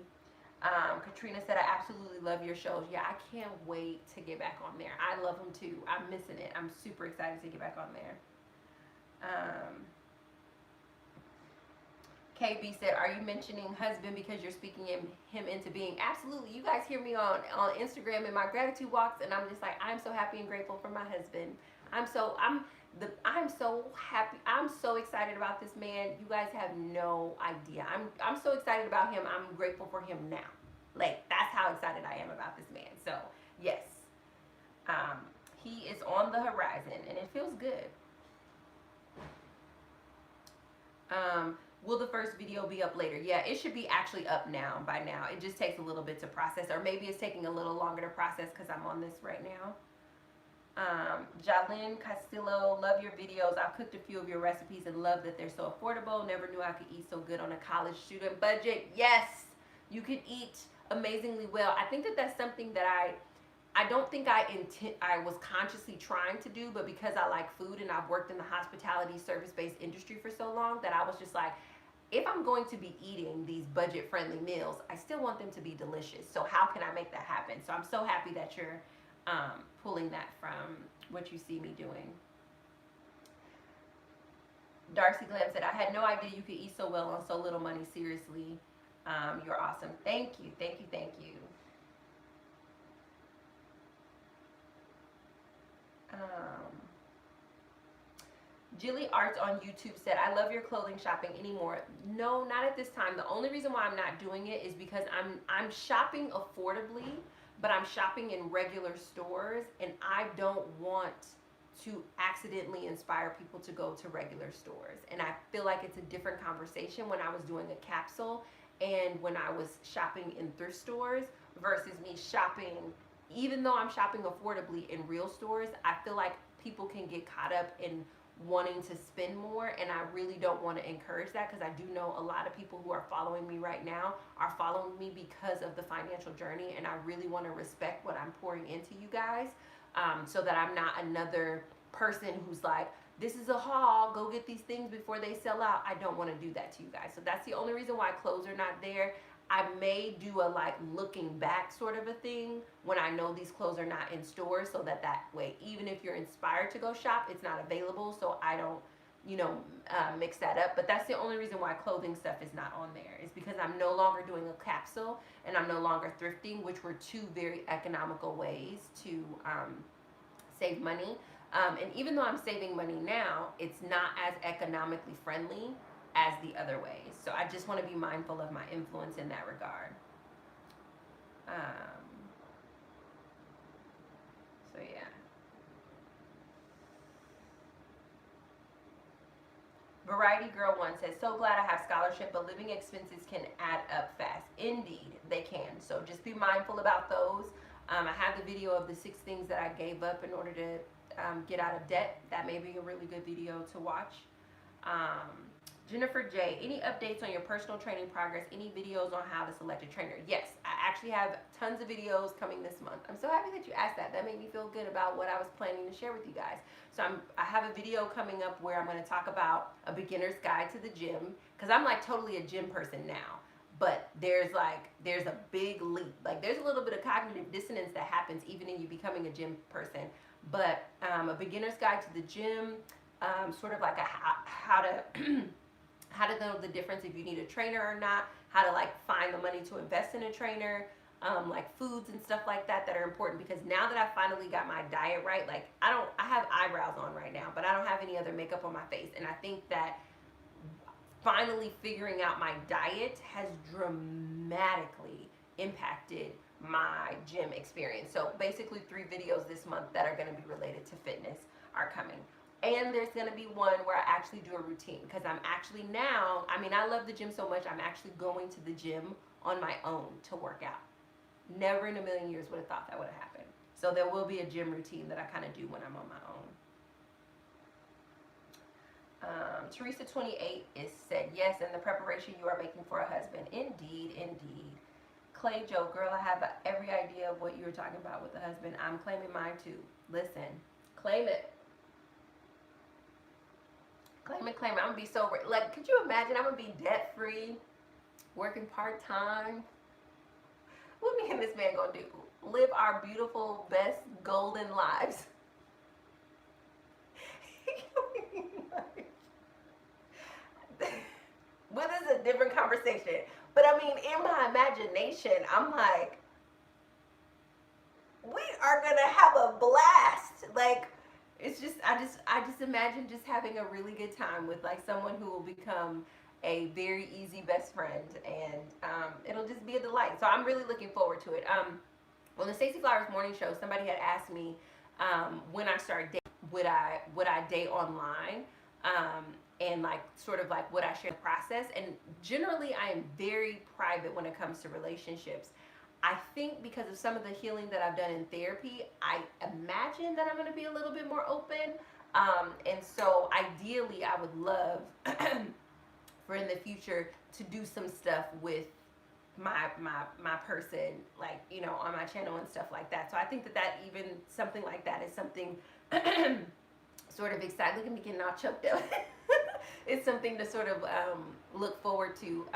Katrina said, I absolutely love your shows. Yeah, I can't wait to get back on there. I love them too. I'm missing it. I'm super excited to get back on there. KB said, are you mentioning husband because you're speaking him into being? Absolutely. You guys hear me on Instagram in my gratitude walks, and I'm just like, I'm so happy and grateful for my husband. I'm so happy. I'm so excited about this man. You guys have no idea. I'm so excited about him. I'm grateful for him now. Like, that's how excited I am about this man. So yes, he is on the horizon and it feels good. Will the first video be up later? Yeah, it should be actually up now by now. It just takes a little bit to process, or maybe it's taking a little longer to process because I'm on this right now. Jalyn Castillo, love your videos. I've cooked a few of your recipes and love that they're so affordable. Never knew I could eat so good on a college student budget. Yes, you could eat amazingly well. I think that's something that I don't think I was consciously trying to do, but because I like food and I've worked in the hospitality service-based industry for so long, that I was just like, if I'm going to be eating these budget-friendly meals, I still want them to be delicious. So how can I make that happen? So I'm so happy that you're pulling that from what you see me doing. Darcy Glam said, I had no idea you could eat so well on so little money. Seriously. You're awesome. Thank you, thank you, thank you. Jilly Arts on YouTube said, I love your clothing shopping anymore. No, not at this time. The only reason why I'm not doing it is because I'm shopping affordably, but I'm shopping in regular stores, and I don't want to accidentally inspire people to go to regular stores. And I feel like it's a different conversation when I was doing a capsule and when I was shopping in thrift stores versus me shopping, even though I'm shopping affordably in real stores, I feel like people can get caught up in wanting to spend more, and I really don't want to encourage that, because I do know a lot of people who are following me right now are following me because of the financial journey, and I really want to respect what I'm pouring into you guys, so that I'm not another person who's like, this is a haul, go get these things before they sell out. I don't want to do that to you guys. So that's the only reason why clothes are not there. I may do a like looking back sort of a thing when I know these clothes are not in stores, so that way, even if you're inspired to go shop, it's not available, so I don't, mix that up. But that's the only reason why clothing stuff is not on there, is because I'm no longer doing a capsule and I'm no longer thrifting, which were two very economical ways to save money. And even though I'm saving money now, it's not as economically friendly as the other ways. So I just want to be mindful of my influence in that regard. So yeah. Variety Girl 1 says, so glad I have scholarship, but living expenses can add up fast. Indeed, they can. So just be mindful about those. I have the video of the 6 things that I gave up in order to get out of debt. That may be a really good video to watch. Jennifer J, any updates on your personal training progress? Any videos on how to select a trainer? Yes, I actually have tons of videos coming this month. I'm so happy that you asked that. That made me feel good about what I was planning to share with you guys. So I have a video coming up where I'm going to talk about a beginner's guide to the gym, because I'm like totally a gym person now. But there's a big leap. Like there's a little bit of cognitive dissonance that happens even in you becoming a gym person. But a beginner's guide to the gym, sort of like how to how to know the difference if you need a trainer or not, how to like find the money to invest in a trainer, like foods and stuff like that that are important, because now that I finally got my diet right, like I have eyebrows on right now, but I don't have any other makeup on my face, and I think that finally figuring out my diet has dramatically impacted my gym experience. So basically 3 videos this month that are going to be related to fitness are coming. And there's going to be one where I actually do a routine, because I'm actually now, I love the gym so much, I'm actually going to the gym on my own to work out. Never in a million years would have thought that would have happened. So there will be a gym routine that I kind of do when I'm on my own. Teresa 28 is said, yes, and the preparation you are making for a husband. Indeed, indeed. Clay Joe, girl, I have every idea of what you were talking about with the husband. I'm claiming mine too. Listen, claim it. Claim it, claim it. I'm going to be so rich. Like, could you imagine? I'm going to be debt-free, working part-time. What me and this man going to do? Live our beautiful, best, golden lives. Well, this is a different conversation. But in my imagination, I'm like, we are going to have a blast. Like, it's just, I just imagine just having a really good time with like someone who will become a very easy best friend, and it'll just be a delight. So I'm really looking forward to it. On the Stacey Flowers morning show, somebody had asked me when I started dating, would I date online, and like sort of like would I share the process? And generally, I am very private when it comes to relationships. I think because of some of the healing that I've done in therapy, I imagine that I'm going to be a little bit more open. And so ideally, I would love for in the future to do some stuff with my person, like, on my channel and stuff like that. So I think that even something like that is something sort of exciting. Look at me getting all choked up. It's something to sort of look forward to.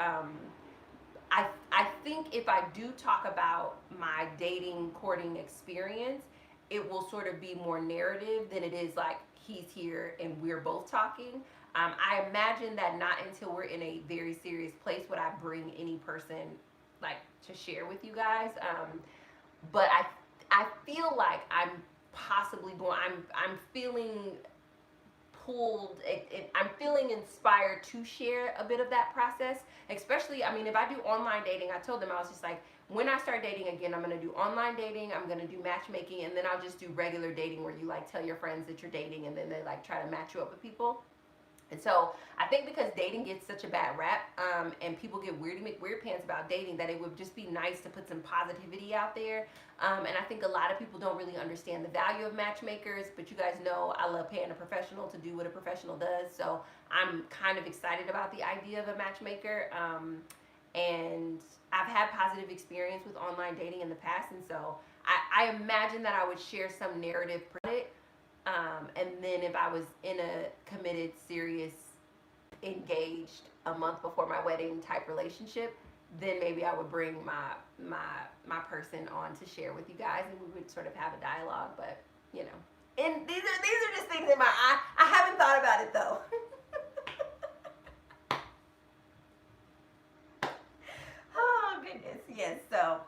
I think if I do talk about my dating, courting experience, it will sort of be more narrative than it is like he's here and we're both talking. I imagine that not until we're in a very serious place would I bring any person like to share with you guys. But I feel like I'm possibly going. I'm feeling pulled. I'm feeling inspired to share a bit of that process. Especially, I mean, if I do online dating, I told them I was just like, when I start dating again, I'm gonna do online dating. I'm gonna do matchmaking, and then I'll just do regular dating where you like tell your friends that you're dating, and then they like try to match you up with people. And so I think because dating gets such a bad rap, and people get weird pants about dating, that it would just be nice to put some positivity out there. And I think a lot of people don't really understand the value of matchmakers, but you guys know I love paying a professional to do what a professional does. So I'm kind of excited about the idea of a matchmaker. And I've had positive experience with online dating in the past, and so I imagine that I would share some narrative about it. And then if I was in a committed, serious, engaged a month before my wedding type relationship, then maybe I would bring my person on to share with you guys, and we would sort of have a dialogue. But you know, and these are just things in my I haven't thought about it though. Oh goodness, yes. So,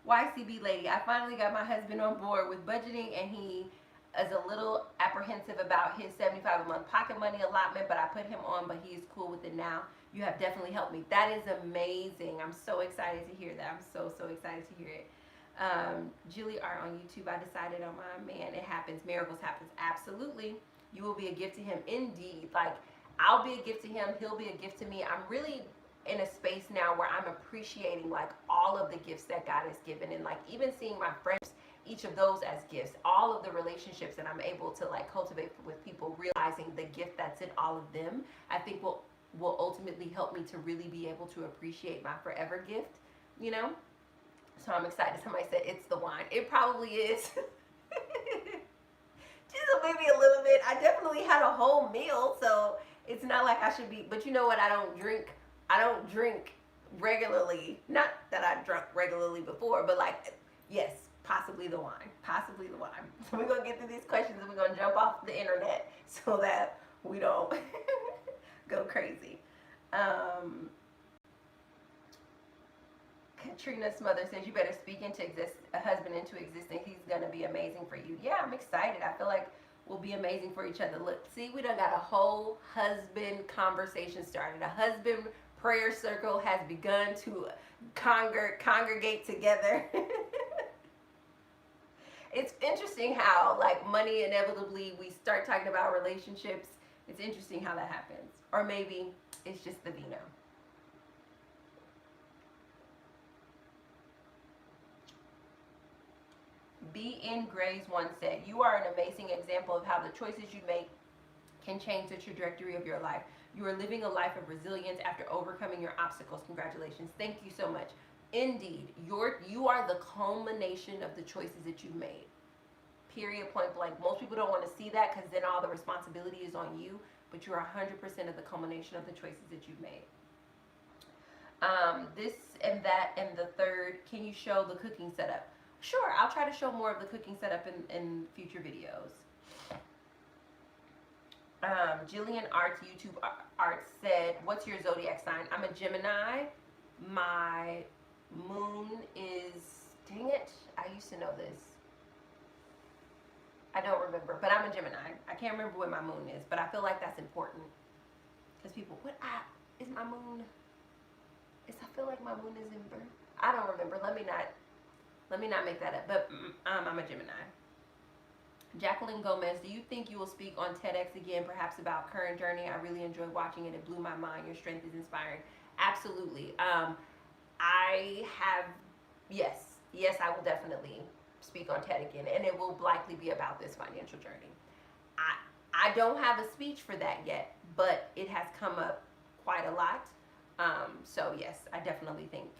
YCB lady, I finally got my husband on board with budgeting, and he is a little apprehensive about his $75 a month pocket money allotment, but I put him on, but he is cool with it now. You have definitely helped me. That is amazing. I'm so excited to hear that. I'm so excited to hear it. Julie Art on YouTube, I decided on my man. It happens. Miracles happens. Absolutely. You will be a gift to him. Indeed. Like, I'll be a gift to him. He'll be a gift to me. I'm really in a space now where I'm appreciating like all of the gifts that God has given, and like even seeing my friends, each of those as gifts, all of the relationships that I'm able to like cultivate with people, realizing the gift that's in all of them, I think will ultimately help me to really be able to appreciate my forever gift, you know? So I'm excited. Somebody said it's the wine. It probably is. Just maybe a little bit. I definitely had a whole meal, so it's not like I should be, but you know what? I don't drink regularly. Not that I drunk regularly before, but like, yes, possibly the wine. Possibly the wine. So we're going to get through these questions, and we're going to jump off the internet so that we don't go crazy. Katrina's mother says you better speak into a husband into existence. He's going to be amazing for you. Yeah, I'm excited. I feel like we'll be amazing for each other. Look, see, we done got a whole husband conversation started. A husband prayer circle has begun to congregate together. It's interesting how like money, inevitably we start talking about relationships. It's interesting how that happens. Or maybe it's just the vino. B. N. Grays once said, you are an amazing example of how the choices you make can change the trajectory of your life. You are living a life of resilience after overcoming your obstacles. Congratulations. Thank you so much. Indeed, you are the culmination of the choices that you've made. Period, point blank. Most people don't want to see that because then all the responsibility is on you, but you're 100% of the culmination of the choices that you've made. This and that and the third, can you show the cooking setup? Sure, I'll try to show more of the cooking setup in future videos. Jillian Arts, YouTube Arts said, what's your zodiac sign? I'm a Gemini. My moon is, dang it, I used to know this. I don't remember, but I'm a Gemini. I can't remember what my moon is, but I feel like that's important. Because people, is my moon? I feel like my moon is in birth. I don't remember. Let me not make that up. But I'm a Gemini. Jacqueline Gomez, do you think you will speak on TEDx again, perhaps about current journey? I really enjoyed watching it. It blew my mind. Your strength is inspiring. Absolutely. Yes, I will definitely speak on TED again, and it will likely be about this financial journey. I don't have a speech for that yet, but it has come up quite a lot. So yes, I definitely think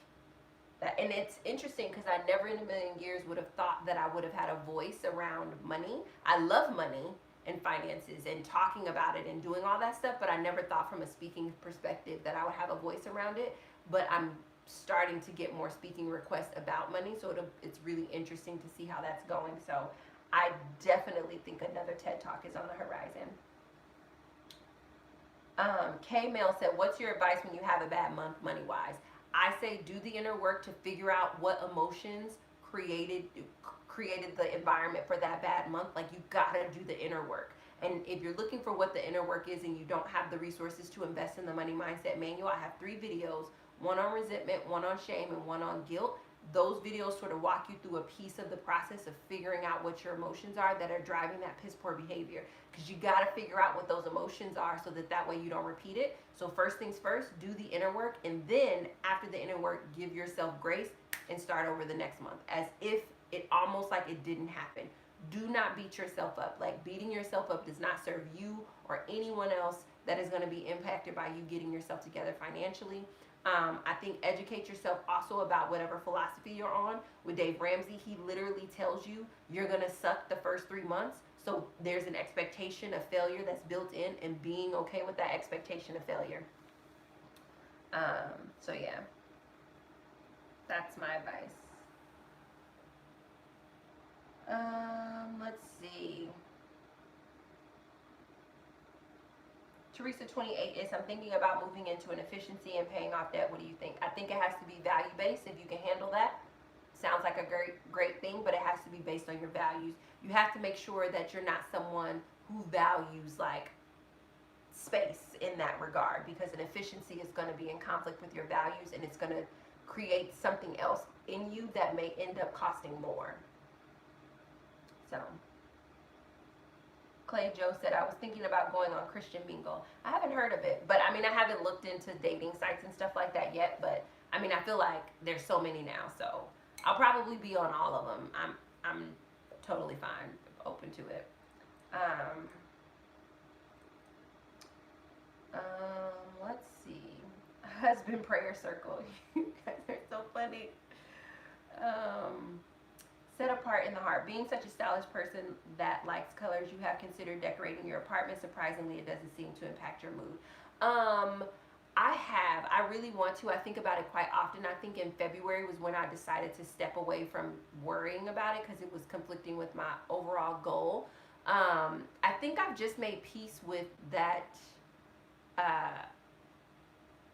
that, and it's interesting because I never in a million years would have thought that I would have had a voice around money. I love money and finances and talking about it and doing all that stuff, but I never thought from a speaking perspective that I would have a voice around it. But I'm starting to get more speaking requests about money, so it's really interesting to see how that's going. So I definitely think another TED Talk is on the horizon. K Mail said, what's your advice when you have a bad month money-wise? I say do the inner work to figure out what emotions created the environment for that bad month. Like, you gotta do the inner work. And if you're looking for what the inner work is and you don't have the resources to invest in the money mindset manual, I have 3 videos, one on resentment, one on shame, and one on guilt. Those videos sort of walk you through a piece of the process of figuring out what your emotions are that are driving that piss poor behavior. Because you got to figure out what those emotions are so that way you don't repeat it. So first things first, do the inner work, and then after the inner work, give yourself grace and start over the next month as if it almost like it didn't happen. Do not beat yourself up. Like, beating yourself up does not serve you or anyone else that is going to be impacted by you getting yourself together financially. I think educate yourself also about whatever philosophy you're on. With Dave Ramsey, he literally tells you you're going to suck the first 3 months. So there's an expectation of failure that's built in, and being okay with that expectation of failure. So yeah, that's my advice. Let's see. Teresa 28 is, I'm thinking about moving into an efficiency and paying off debt. What do you think? I think it has to be value-based. If you can handle that, sounds like a great thing, but it has to be based on your values. You have to make sure that you're not someone who values like space in that regard, because an efficiency is going to be in conflict with your values, and it's going to create something else in you that may end up costing more. So Clay Joe said, I was thinking about going on Christian Mingle. I haven't heard of it, but I mean, I haven't looked into dating sites and stuff like that yet, but I mean, I feel like there's so many now, so I'll probably be on all of them. I'm totally fine, open to it. Let's see. Husband prayer circle. You guys are so funny. Set apart in the heart. Being such a stylish person that likes colors, you have considered decorating your apartment. Surprisingly, it doesn't seem to impact your mood. I have. I really want to. I think about it quite often. I think in February was when I decided to step away from worrying about it because it was conflicting with my overall goal. I think I've just made peace with that.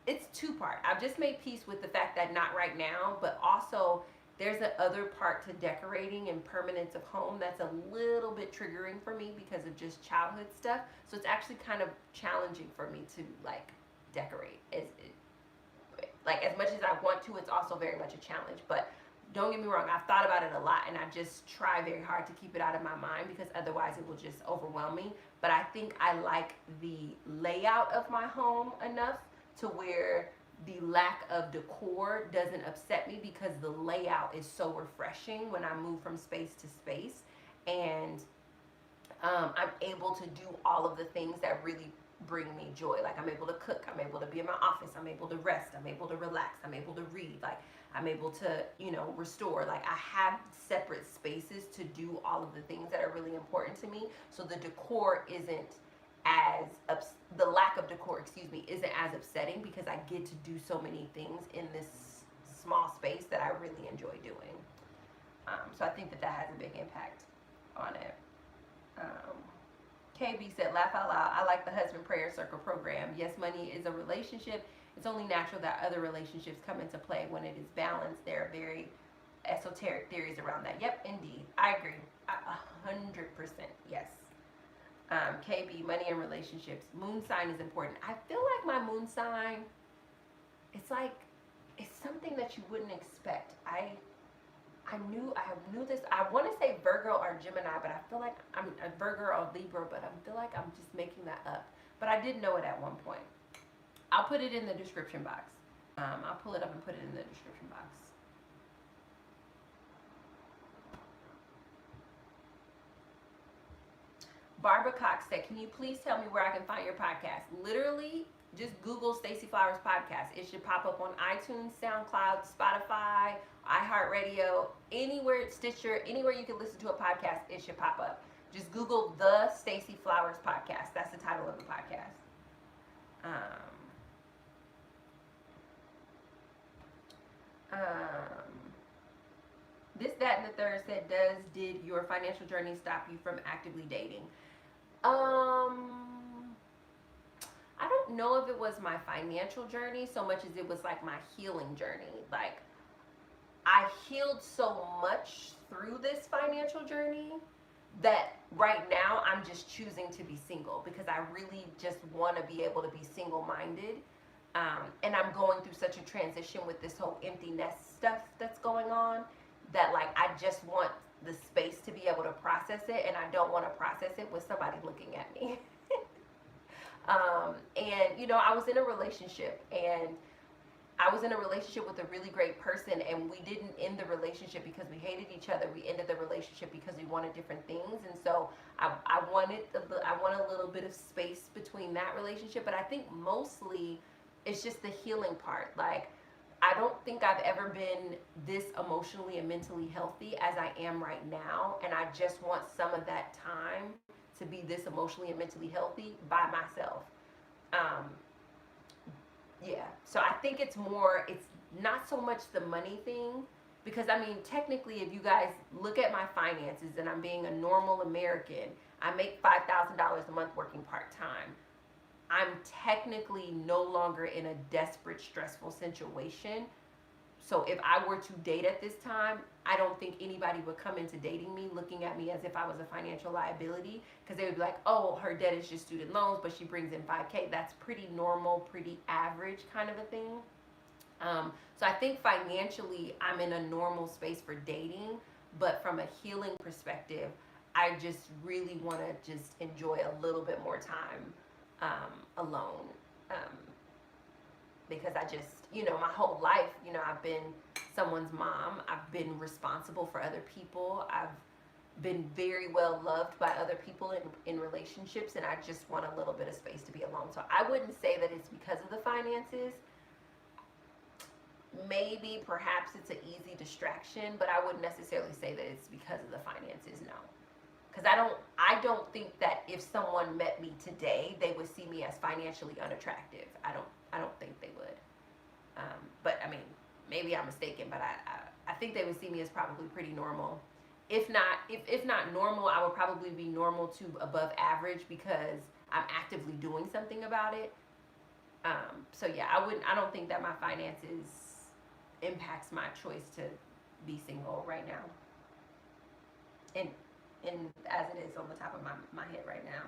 It's two-part. I've just made peace with the fact that not right now, but also there's a other part to decorating and permanence of home that's a little bit triggering for me because of just childhood stuff. So it's actually kind of challenging for me to like decorate. Like, as much as I want to, it's also very much a challenge. But don't get me wrong, I've thought about it a lot, and I just try very hard to keep it out of my mind because otherwise it will just overwhelm me. But I think I like the layout of my home enough to where the lack of decor doesn't upset me because the layout is so refreshing when I move from space to space. And I'm able to do all of the things that really bring me joy. Like, I'm able to cook, I'm able to be in my office, I'm able to rest, I'm able to relax, I'm able to read, like I'm able to, restore. Like, I have separate spaces to do all of the things that are really important to me. So the decor isn't the lack of decor, isn't as upsetting because I get to do so many things in this small space that I really enjoy doing. So I think that has a big impact on it. KB said, laugh out loud, I like the husband prayer circle program. Yes, money is a relationship. It's only natural that other relationships come into play when it is balanced. There are very esoteric theories around that. Yep, indeed. I agree. 100%. Yes. KB, money and relationships. Moon sign is important. I feel like my moon sign, it's something that you wouldn't expect. I knew this. I want to say Virgo or Gemini, but I feel like I'm a Virgo or Libra, but I feel like I'm just making that up. But I did know it at one point. I'll put it in the description box. I'll pull it up and put it in the description box. Barbara Cox said, can you please tell me where I can find your podcast? Literally, just Google Stacey Flowers Podcast. It should pop up on iTunes, SoundCloud, Spotify, iHeartRadio, anywhere, Stitcher, anywhere you can listen to a podcast, it should pop up. Just Google the Stacey Flowers Podcast. That's the title of the podcast. This, that, and the third said, did your financial journey stop you from actively dating? I don't know if it was my financial journey so much as it was like my healing journey. Like, I healed so much through this financial journey that right now I'm just choosing to be single because I really just want to be able to be single minded. And I'm going through such a transition with this whole empty nest stuff that's going on that, like, I just want the space to be able to process it, and I don't want to process it with somebody looking at me. And, you know, I was in a relationship, and I was in a relationship with a really great person, and we didn't end the relationship because we hated each other. We ended the relationship because we wanted different things, and so I wanted a little bit of space between that relationship. But I think mostly it's just the healing part. Like, I don't think I've ever been this emotionally and mentally healthy as I am right now, and I just want some of that time to be this emotionally and mentally healthy by myself. Yeah, so I think it's not so much the money thing, because I mean, technically, if you guys look at my finances and I'm being a normal American, I make $5,000 a month working part-time. I'm technically no longer in a desperate, stressful situation. So if I were to date at this time, I don't think anybody would come into dating me looking at me as if I was a financial liability, because they would be like, oh, her debt is just student loans, but she brings in 5K. That's pretty normal, pretty average kind of a thing. So I think financially I'm in a normal space for dating, but from a healing perspective, I just really want to just enjoy a little bit more time alone. Because I just, you know, my whole life, you know, I've been someone's mom. I've been responsible for other people. I've been very well loved by other people in relationships, and I just want a little bit of space to be alone. So I wouldn't say that it's because of the finances. Maybe, perhaps it's an easy distraction, but I wouldn't necessarily say that it's because of the finances, no. Because I don't think that if someone met me today, they would see me as financially unattractive. I don't think they would. But I mean, maybe I'm mistaken, but I think they would see me as probably pretty normal. If not normal, I would probably be normal to above average because I'm actively doing something about it. So yeah, I don't think that my finances impacts my choice to be single right now. And as it is on the top of my head right now.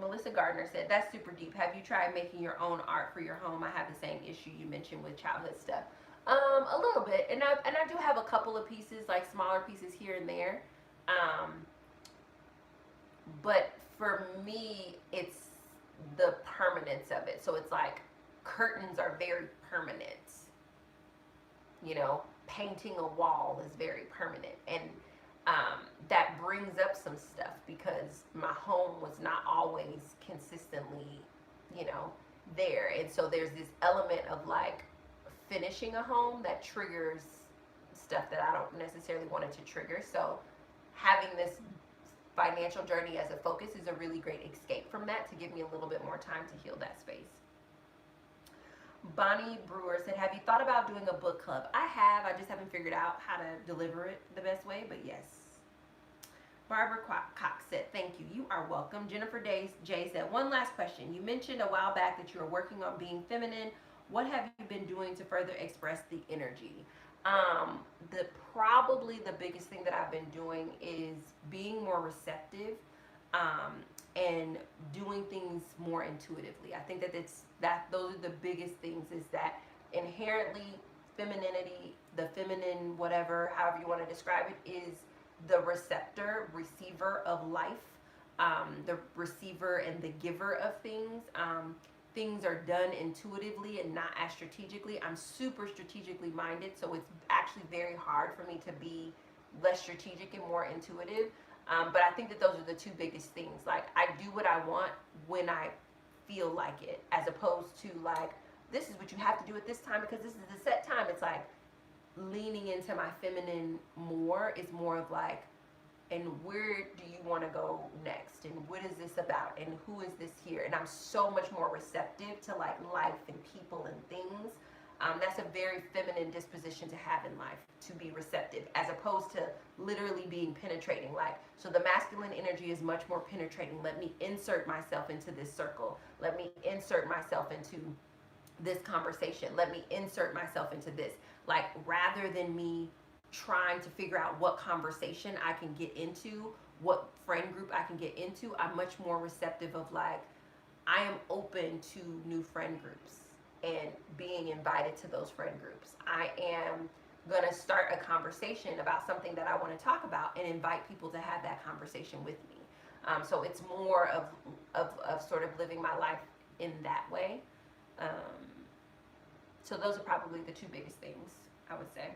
Melissa Gardner said, that's super deep. Have you tried making your own art for your home? I have the same issue you mentioned with childhood stuff. A little bit. And I do have a couple of pieces, like smaller pieces here and there. But for me, it's the permanence of it. So it's like curtains are very permanent. You know, painting a wall is very permanent. And that brings up some stuff because my home was not always consistently, you know, there. And so there's this element of like finishing a home that triggers stuff that I don't necessarily want it to trigger. So having this financial journey as a focus is a really great escape from that, to give me a little bit more time to heal that space. Bonnie Brewer said, have you thought about doing a book club? I have. I just haven't figured out how to deliver it the best way, but yes. Barbara Cox said, thank you. You are welcome. Jennifer J said, one last question. You mentioned a while back that you are working on being feminine. What have you been doing to further express the energy? Probably the biggest thing that I've been doing is being more receptive and doing things more intuitively. I think that those are the biggest things, is that inherently femininity, the feminine, whatever, however you want to describe it, is the receiver of life, the receiver and the giver of things. Things are done intuitively and not as strategically. I'm super strategically minded, so it's actually very hard for me to be less strategic and more intuitive. But I think that those are the two biggest things. Like, I do what I want when I feel like it, as opposed to like, this is what you have to do at this time because this is the set time. It's like leaning into my feminine more is more of like, and where do you want to go next? And what is this about? And who is this here? And I'm so much more receptive to like life and people and things. That's a very feminine disposition to have in life, to be receptive, as opposed to literally being penetrating. Like, so the masculine energy is much more penetrating. Let me insert myself into this circle. Let me insert myself into this conversation. Let me insert myself into this. Like, rather than me trying to figure out what conversation I can get into, what friend group I can get into, I'm much more receptive of, like, I am open to new friend groups and being invited to those friend groups. I am going to start a conversation about something that I want to talk about and invite people to have that conversation with me. So it's more of sort of living my life in that way. So those are probably the two biggest things, I would say.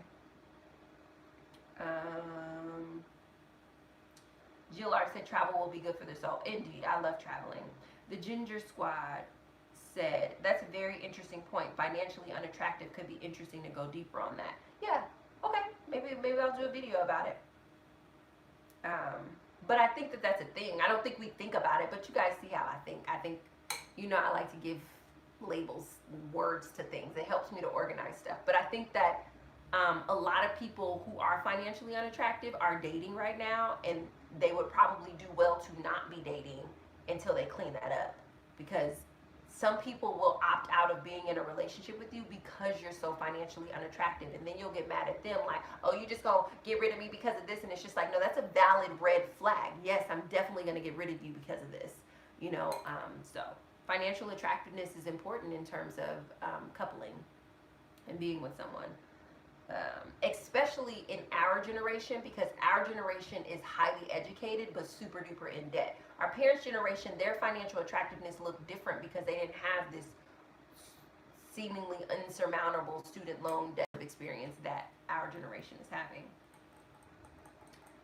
Jill Art said travel will be good for the soul. Indeed, I love traveling. The Ginger Squad said, that's a very interesting point. Financially unattractive could be interesting to go deeper on that. Yeah, okay. Maybe I'll do a video about it. But I think that that's a thing. I don't think we think about it, but you guys see how I think. I think, I like to give labels, words to things. It helps me to organize stuff. But I think that a lot of people who are financially unattractive are dating right now, and they would probably do well to not be dating until they clean that up, because some people will opt out of being in a relationship with you because you're so financially unattractive, and then you'll get mad at them like, oh, you just gonna get rid of me because of this, and it's just like, no, that's a valid red flag. Yes, I'm definitely gonna get rid of you because of this, so financial attractiveness is important in terms of coupling and being with someone. Especially in our generation, because our generation is highly educated but super duper in debt. Our parents' generation, their financial attractiveness looked different because they didn't have this seemingly insurmountable student loan debt experience that our generation is having.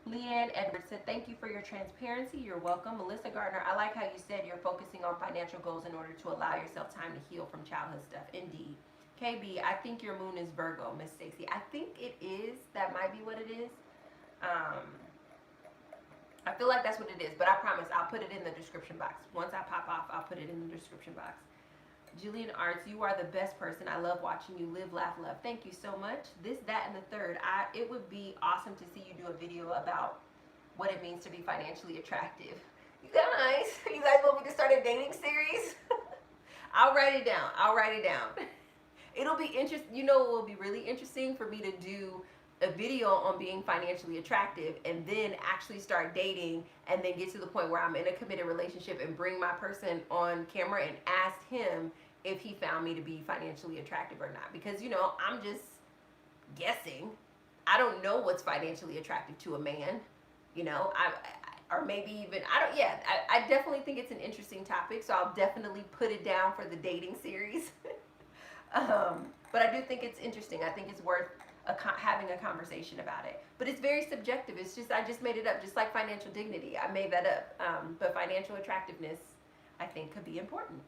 Leanne Edwards said, thank you for your transparency. You're welcome. Melissa Gardner, I like how you said you're focusing on financial goals in order to allow yourself time to heal from childhood stuff. Indeed. KB, I think your moon is Virgo, Miss Stacey. I think it is. That might be what it is. I feel like that's what it is, but I promise I'll put it in the description box. Once I pop off, I'll put it in the description box. Jillian Arts, you are the best person. I love watching you live, laugh, love. Thank you so much. This, that, and the third. It would be awesome to see you do a video about what it means to be financially attractive. You guys want me to start a dating series? I'll write it down. It'll be interesting. It will be really interesting for me to do a video on being financially attractive and then actually start dating and then get to the point where I'm in a committed relationship and bring my person on camera and ask him if he found me to be financially attractive or not. Because, I'm just guessing. I don't know what's financially attractive to a man, or maybe even, I definitely think it's an interesting topic. So I'll definitely put it down for the dating series. But I do think it's interesting. I think it's worth having a conversation about it. But it's very subjective. It's just, I just made it up, just like financial dignity. I made that up. But financial attractiveness, I think, could be important.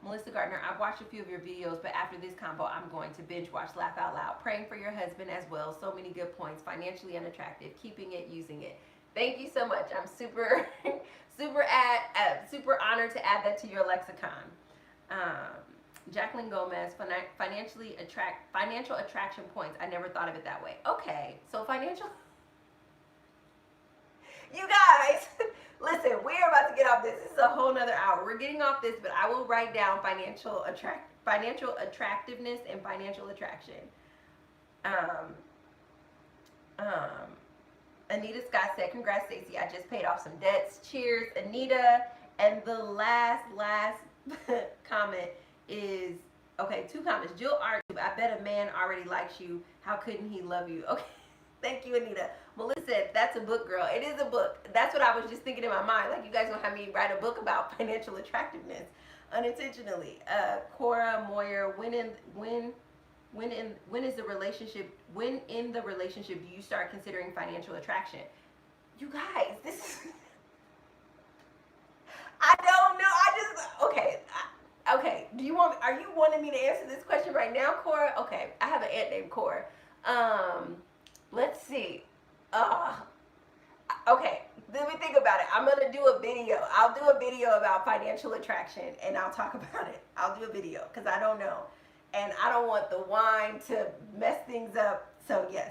Melissa Gardner, I've watched a few of your videos, but after this combo, I'm going to binge watch Laugh Out Loud. Praying for your husband as well. So many good points. Financially unattractive. Keeping it, using it. Thank you so much. I'm super, super honored to add that to your lexicon. Jacqueline Gomez, financial attraction points. I never thought of it that way. Okay, so financial. You guys, listen, we're about to get off this. This is a whole nother hour. We're getting off this, but I will write down financial attractiveness and financial attraction. Anita Scott said, congrats, Stacey. I just paid off some debts. Cheers, Anita. And the last comment is, okay, 2 comments. Jill Art, I bet a man already likes you. How couldn't he love you? Okay, thank you, Anita. Melissa said, that's a book, girl. It is a book. That's what I was just thinking in my mind. Like, you guys gonna have me write a book about financial attractiveness unintentionally. Cora Moyer, when in the relationship do you start considering financial attraction? You guys, this is, I don't know. Okay, are you wanting me to answer this question right now, Cora? Okay, I have an aunt named Cora. Let's see. Okay, let me think about it. I'm going to do a video. I'll do a video about financial attraction, and I'll talk about it. I'll do a video, because I don't know. and I don't want the wine to mess things up. So yes,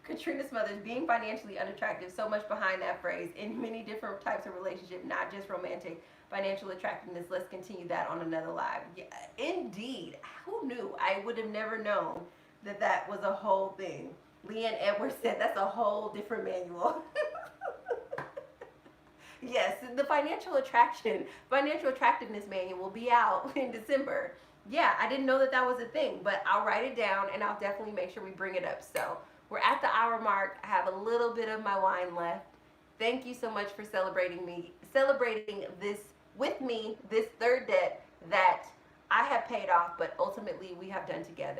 Katrina Smothers, being financially unattractive, so much behind that phrase in many different types of relationship, not just romantic. Financial attractiveness, let's continue that on another live. Yeah, indeed. Who knew? I would have never known that that was a whole thing. Leanne Edwards said that's a whole different manual. Yes, the financial attractiveness manual will be out in December. Yeah, I didn't know that that was a thing, but I'll write it down and I'll definitely make sure we bring it up. So we're at the hour mark. I have a little bit of my wine left. Thank you so much for celebrating this with me, this third debt that I have paid off, but ultimately we have done together.